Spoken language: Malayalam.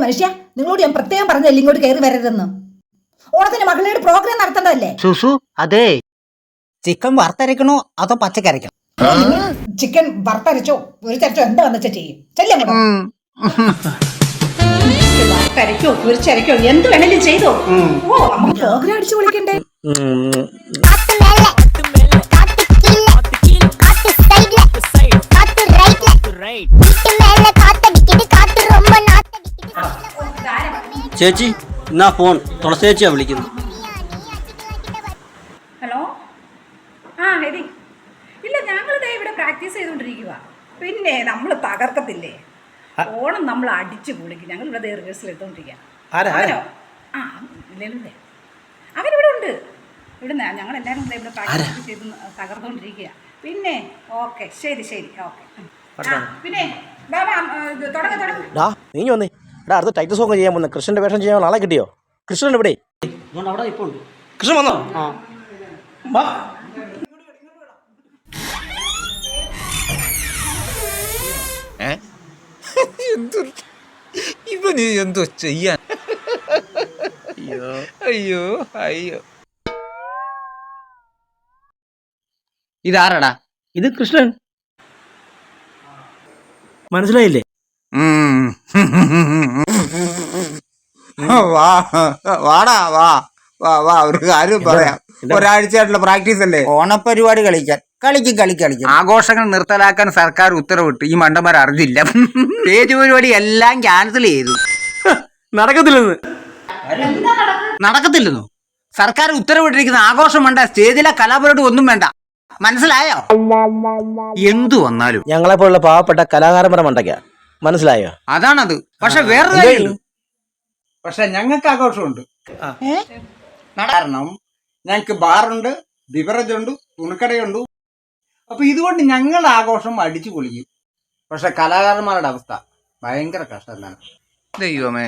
മനുഷ്യ, നിങ്ങളോട് ഞാൻ പ്രത്യേകം പറഞ്ഞല്ലേ ഇങ്ങോട്ട് കയറി വരരുതെന്ന്. ഓണത്തിന് മകളുടെ പ്രോഗ്രാം നടത്തേണ്ടതല്ലേ? സുസു, അതെ, ചിക്കൻ വറുത്തരക്കണോ അതോ പച്ചക്കരയ്ക്കണോ? നിങ്ങൾ ചിക്കൻ വറുത്തരച്ചോ പൊരിച്ചരച്ചോ എന്താ വന്നെച്ചാ ചെയ്യും. ചെല്ലം വറുത്തരക്കോ പൊരിച്ചരക്കോ എന്ത് വേണേലും ചെയ്തോ. ഓ, നമുക്ക് പ്രോഗ്രാം അടിച്ചു വിളിക്കണ്ടേ? ചേച്ചി, എന്നാ ഫോൺ തുളസി ചേച്ചിയാ വിളിക്കുന്നു. ഹലോ, ആ ഹരി, ഇല്ല ഞങ്ങളിതേ ഇവിടെ പ്രാക്ടീസ് ചെയ്തുകൊണ്ടിരിക്കുക. പിന്നെ നമ്മൾ തകർക്കത്തില്ലേ, ഓണം നമ്മൾ അടിച്ചു പൊളിക്കും. ഞങ്ങൾ ഇവിടെ റിഹേഴ്സൽ എടുത്തോണ്ടിരിക്കുക. അവനോ? ആ ഇല്ലേ, അവരിവിടെ ഉണ്ട്. ഇവിടെ ഞങ്ങൾ എല്ലാവരും കൂടെ ഇവിടെ പ്രാക്ടീസ് ചെയ്ത് തകർത്തുകൊണ്ടിരിക്കുക. പിന്നെ ഓക്കെ, ശരി ശരി, ഓക്കെ. പിന്നെ തുടങ്ങ നീ വന്നേ. അടുത്ത ടൈറ്റിൽ സോങ് ചെയ്യാൻ പോകുന്ന കൃഷ്ണന്റെ വേഷം ചെയ്യാൻ ആളെ കിട്ടിയോ? കൃഷ്ണൻ ഇവിടെ? അവിടെ ഇപ്പൊ ഉണ്ട്. കൃഷ്ണൻ വന്നോ? ഇവന് എന്തോ ചെയ്യാൻ? അയ്യോ അയ്യോ, ഇതാരടാ? ഇത് കൃഷ്ണൻ. മനസ്സിലായില്ലേ? വാടാ വാ വാ വാ, ഒരു കാര്യം പറയാം. ഒരാഴ്ചയായിട്ടുള്ള പ്രാക്ടീസ് അല്ലേ? ഓണപ്പരിപാടി കളിക്കും. ആഘോഷങ്ങൾ നിർത്തലാക്കാൻ സർക്കാർ ഉത്തരവിട്ട് ഈ മണ്ടന്മാർ അറിഞ്ഞില്ല. സ്റ്റേജ് പരിപാടി എല്ലാം ക്യാൻസൽ ചെയ്തു. നടക്കത്തില്ലെന്നോ? സർക്കാർ ഉത്തരവിട്ടിരിക്കുന്ന ആഘോഷം വേണ്ട, സ്റ്റേജിലെ കലാപരിപാടി ഒന്നും വേണ്ട. മനസ്സിലായോ? എന്തു വന്നാലും ഞങ്ങളെ പോലുള്ള പാവപ്പെട്ട കലാകാരന്മാരെ മണ്ടയ്ക്ക. മനസ്സിലായോ? അതാണത്. പക്ഷെ വേറൊരു കാര്യമുണ്ട്. പക്ഷെ ഞങ്ങൾക്ക് ആഘോഷമുണ്ട്. കാരണം ഞങ്ങൾക്ക് ബാറുണ്ട്, ബിവറേജ് ഉണ്ട്, തുണിക്കടയുണ്ട്. അപ്പൊ ഇതുകൊണ്ട് ഞങ്ങൾ ആഘോഷം അടിച്ചു പൊളിക്കും. പക്ഷെ കലാകാരന്മാരുടെ അവസ്ഥ ഭയങ്കര കഷ്ടം. ദൈവമേ.